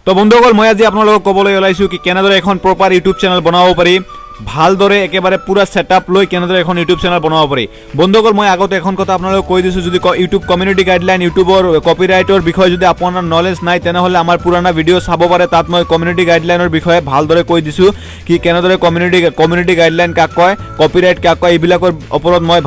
তো বন্ধুসকল মই আজি আপোনালোকক ক'বলৈ ওলাইছোঁ কি কেনেদৰে এখন প্ৰপাৰ ইউটিউব চেনেল বনাব পাৰি ভালদৰে একেবাৰে পুৰা সেটআপ লৈ কেনেদৰে এখন ইউটিউব চেনেল বনাব পাৰি। বন্ধুসকল মই আগতে এখন কথা আপোনালোকক কৈ দিছোঁ, যদি ইউটিউব কমিউনিটি গাইডলাইন ইউটিউবৰ কপিৰাইটৰ বিষয়ে যদি আপোনাৰ নলেজ নাই তেনেহ'লে আমাৰ পুৰণা ভিডিঅ' চাব পাৰে। তাত মই কমিউনিটি গাইডলাইনৰ বিষয়ে ভালদৰে কৈ দিছোঁ কি কেনেদৰে কমিউনিটি গাইডলাইন কাক কয়, কপিৰাইট কাক কয়, এইবিলাকৰ ওপৰত মই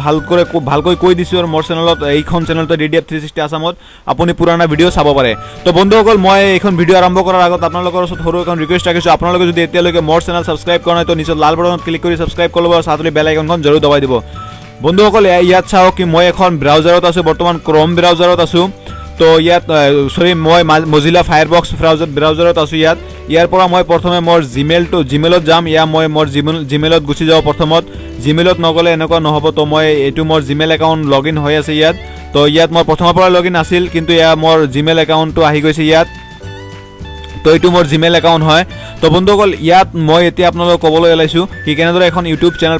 ভালকৈ কৈ দিছোঁ। আৰু মোৰ চেনেলত এইখন চেনেলটো DDF 360 আছামত আপুনি পুৰণা ভিডিঅ' চাব পাৰে। তো বন্ধুসকল মই এইখন ভিডিঅ' আৰম্ভ কৰাৰ আগত আপোনালোকৰ ওচৰত সৰু এখন ৰিকুৱেষ্ট ৰাখিছোঁ, আপোনালোকে যদি এতিয়ালৈকে মোৰ চেনেল ছাবস্ক্ৰাইব কৰা নাই তো নিশ্চয় লাল বাটনত ক্লিক কৰি ছাবস্ক্ৰাইব কৰি ল'ব আৰু সাথে বেল আইকনখন জৰুৰ দবাই দিব। বন্ধুসকল ইয়াত চাওক কি মই এখন ব্ৰাউজাৰত আছোঁ, বৰ্তমান ক্ৰম ব্ৰাউজাৰত আছোঁ। তো ইয়াত মই মজিলা ফায়াৰবক্স ব্ৰাউজাৰত আছোঁ। ইয়াৰ পৰা মই প্ৰথমে মোৰ জিমেইলত যাম। মই মোৰ জিমেইলত গুচি যাওঁ। প্ৰথমত জিমেইলত নগ'লে এনেকুৱা নহ'ব। তো মই এইটো মোৰ জিমেইল একাউণ্ট লগ ইন হৈ আছে ইয়াত। তো ইয়াত মই প্ৰথমৰ পৰা লগ ইন আছিল, কিন্তু মোৰ জিমেইল একাউণ্টটো আহি গৈছে ইয়াত। তো এইটো মোৰ জিমেইল একাউণ্ট হয়। তো বন্ধুসকল ইয়াত মই এতিয়া আপোনালোকক ক'বলৈ ওলাইছোঁ কি কেনেদৰে এখন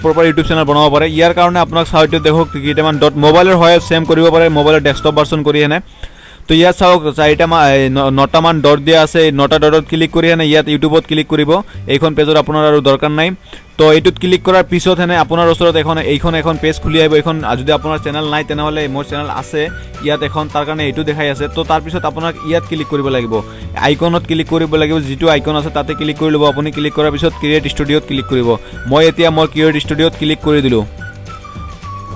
প্ৰপাৰ ইউটিউব চেনেল বনাব পাৰে। ইয়াৰ কাৰণে আপোনাক চাউটো দেখক কেইটামান মোবাইলৰ হয় চেম কৰিব পাৰে, মোবাইলৰ ডেস্কটপ ভাৰ্চন কৰি হেনে। তো ইয়াত চাওক 9টামান ডট দিয়া আছে, 9টা ডটত ক্লিক কৰি হেনে ইয়াত ইউটিউবত ক্লিক কৰিব। এইখন পেজত আপোনাৰ আৰু দৰকাৰ নাই। তো এইটোত ক্লিক কৰাৰ পিছত হেনে আপোনাৰ ওচৰত এখন পেজ খুলি আহিব। এইখন যদি আপোনাৰ চেনেল নাই তেনেহ'লে মোৰ চেনেল আছে ইয়াত এখন, তাৰ কাৰণে এইটো দেখাই আছে। তো তাৰপিছত আপোনাক ইয়াত ক্লিক কৰিব লাগিব, আইকনত ক্লিক কৰিব লাগিব, যিটো আইকন আছে তাতে ক্লিক কৰি ল'ব আপুনি। ক্লিক কৰাৰ পিছত ক্ৰিয়েট ষ্টুডিঅ'ত ক্লিক কৰিব। মই এতিয়া ক্ৰিয়েট ষ্টুডিঅ'ত ক্লিক কৰি দিলোঁ।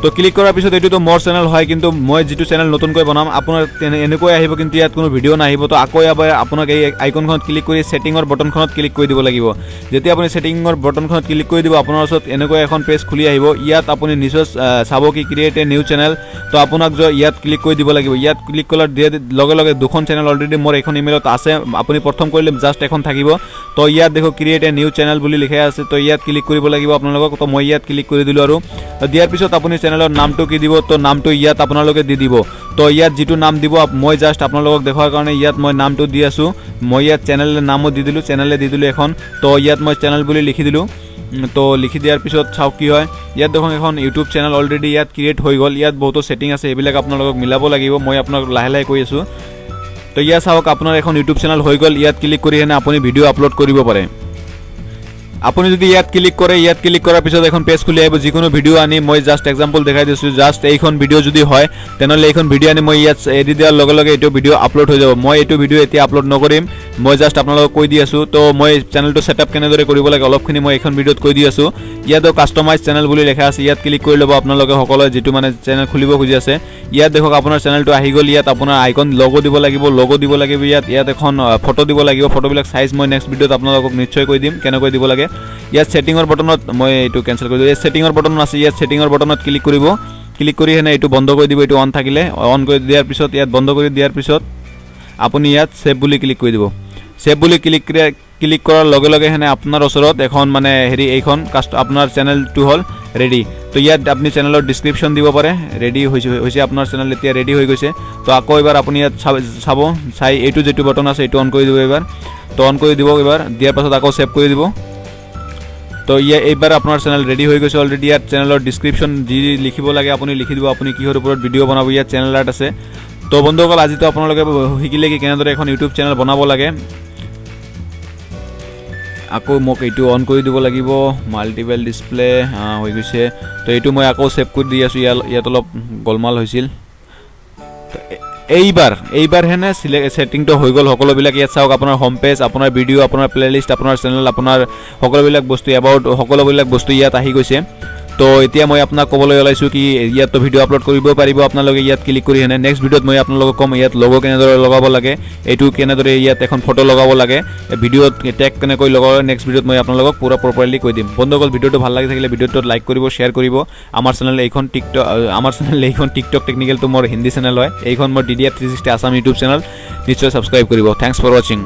তো ক্লিক কৰাৰ পিছত এইটোতো মোৰ চেনেল হয়, কিন্তু মই যিটো চেনেল নতুনকৈ বনাম আপোনাৰ এনেকৈ আহিব, কিন্তু ইয়াত কোনো ভিডিঅ' নাহিব। তো আকৌ এবাৰ আপোনাক এই আইকনখনত ক্লিক কৰি ছেটিঙৰ বটনখনত ক্লিক কৰি দিব লাগিব। যেতিয়া আপুনি ছেটিঙৰ বটনখনত ক্লিক কৰি দিব আপোনাৰ ওচৰত এনেকৈ এখন পেজ খুলি আহিব। ইয়াত আপুনি নিশ্চয় চাব কি ক্ৰিয়েট এ নিউ চেনেল। তো আপোনাক ইয়াত ক্লিক কৰি দিব লাগিব। ইয়াত ক্লিক কৰাৰ লগে লগে দুখন চেনেল অলৰেডি মোৰ এইখন ইমেইলত আছে। আপুনি প্ৰথম কৰিলে জাষ্ট এখন থাকিব। তো ইয়াত দেখো ক্ৰিয়েট এ নিউ চেনেল বুলি লিখা আছে। তো ইয়াত ক্লিক কৰিব লাগিব আপোনালোকক। তো মই ইয়াত ক্লিক কৰি দিলোঁ। আৰু দিয়াৰ পিছত আপুনি চেনেলৰ নামটো কি দিব, তো নামটো ইয়াত আপোনালোকে দি দিব। তো ইয়াত যিটো নাম দিব মই জাষ্ট আপোনালোকক দেখুৱাৰ কাৰণে ইয়াত মই নামটো দি আছোঁ। মই ইয়াত চেনেলৰ নামো দি দিলোঁ, এখন। তো ইয়াত মই চেনেল বুলি লিখি দিলোঁ। তো লিখি দিয়াৰ পিছত চাওক কি হয়। ইয়াত দেখোন এখন ইউটিউব চেনেল অলৰেডি ইয়াত ক্ৰিয়েট হৈ গ'ল। ইয়াত বহুতো ছেটিং আছে, এইবিলাক আপোনালোকক মিলাব লাগিব। মই আপোনাক লাহে লাহে কৈ আছোঁ। তো ইয়াত চাওক আপোনাৰ এখন ইউটিউব চেনেল হৈ গ'ল। ইয়াত ক্লিক কৰি কিনে আপুনি ভিডিঅ' আপলোড কৰিব পাৰে। আপুনি যদি ইয়াত ক্লিক কৰে, ইয়াত ক্লিক কৰাৰ পিছত এখন পেজ খুলি আহিব। যিকোনো ভিডিঅ' আনি মই জাষ্ট এক্সাম্পল দেখাই দিছোঁ। জাষ্ট এইখন ভিডিঅ' যদি হয় তেনেহ'লে এইখন ভিডিঅ' আনি মই ইয়াত এডি দিয়াৰ লগে লগে এইটো ভিডিঅ' আপলোড হৈ যাব। মই এইটো ভিডিঅ' এতিয়া আপলোড নকৰিম, মই জাষ্ট আপোনালোকক কৈ দি আছোঁ। তো মই চেনেলটো ছেটআপ কেনেদৰে কৰিব লাগে অলপখিনি মই এইখন ভিডিঅ'ত কৈ দি আছোঁ। ইয়াতো কাষ্টমাইজ চেনেল বুলি লিখা আছে, ইয়াত ক্লিক কৰি ল'ব আপোনালোকে সকলোৱে যিটো চেনেল খুলিব খুজি আছে। ইয়াত দেখক আপোনাৰ চেনেলটো আহি গ'ল। ইয়াত আপোনাৰ আইকন লগো দিব লাগিব, ইয়াত এখন ফটো দিব লাগিব। ফটোবিলাক চাইজ মই নেক্সট ভিডিঅ'ত আপোনালোকক নিশ্চয় কৈ দিম কেনেকৈ দিব লাগে। ইয়াত ছেটিঙৰ বটনত মই এইটো কেঞ্চেল কৰি দিওঁ। ইয়াত ছেটিঙৰ বটন আছে, ইয়াত ছেটিঙৰ বটনত ক্লিক কৰিব। ক্লিক কৰি হেনে এইটো বন্ধ কৰি দিব। এইটো অন থাকিলে অন কৰি দিয়াৰ পিছত ইয়াত বন্ধ কৰি দিয়াৰ পিছত আপুনি ইয়াত ছেভ বুলি ক্লিক কৰি দিব। ছেভ বুলি ক্লিক কৰাৰ লগে লগে হেনে আপোনাৰ ওচৰত এখন এইখন আপোনাৰ চেনেলটো হ'ল ৰেডি। তো ইয়াত আপুনি চেনেলৰ ডিছক্ৰিপশ্যন দিব পাৰে। ৰেডি হৈছে আপোনাৰ চেনেল, এতিয়া ৰেডি হৈ গৈছে। তো আকৌ এবাৰ আপুনি ইয়াত চাই এইটো যিটো বটন আছে এইটো অন কৰি দিব এবাৰ। তো অন কৰি দিব এবাৰ, দিয়াৰ পাছত আকৌ ছেভ কৰি দিব। তো এইবাৰ আপোনাৰ চেনেল ৰেডি হৈ গৈছে অলৰেডি। ইয়াত চেনেলৰ ডিছক্ৰিপশ্যন যি লিখিব লাগে আপুনি লিখি দিব, আপুনি কিহৰ ওপৰত ভিডিঅ' বনাব। ইয়াত চেনেল আৰ্ট আছে। তো বন্ধুসকল আজিতো আপোনালোকে শিকিলে কি কেনেদৰে এখন ইউটিউব চেনেল বনাব লাগে। আকৌ মোক এইটো অন কৰি দিব লাগিব। মাল্টিপল ডিছপ্লে হৈ গৈছে। তো এইটো মই আকৌ ছেভ কৰি দি আছোঁ। ইয়াত অলপ গোলমাল হৈছিল। এইবাৰ হেনে ছেটিংটো হৈ গ'ল সকলোবিলাক। ইয়াত চাওক আপোনাৰ হোম পেজ, আপোনাৰ ভিডিঅ', আপোনাৰ প্লেলিষ্ট, আপোনাৰ চেনেল, আপোনাৰ সকলোবিলাক বস্তু এবাউট সকলোবিলাক বস্তু ইয়াত আহি গৈছে। তো এতিয়া মই আপোনাক ক'বলৈ ওলাইছোঁ কি ইয়াততো ভিডিঅ' আপলোড কৰিব পাৰিব আপোনালোকে। ইয়াত ক্লিক কৰি হেনে নেক্সট ভিডিঅ'ত মই আপোনালোকক ক'ম ইয়াত লগো কেনেদৰে লগাব লাগে, এইটো কেনেদৰে ইয়াত এখন ফটো লগাব লাগে, ভিডিঅ'ত টেগ কেনেকৈ লগাব। নেক্সট ভিডিঅ'ত মই আপোনালোকক পুৰা প্ৰপাৰলি কৈ দিম। বন্ধুসকল ভিডিঅ'টো ভাল লাগি থাকিলে ভিডিঅ'টোত লাইক কৰিব, শ্বেয়াৰ কৰিব। আমাৰ চেনেল এইখন টিকটক টেকনিকেলটো মোৰ হিন্দী চেনেল হয়। এইখন মোৰ DDF 360 আছাম ইউটিউব চেনেল, নিশ্চয় ছাবস্ক্ৰাইব কৰিব। থেংকছ ফৰ ৱাচিং।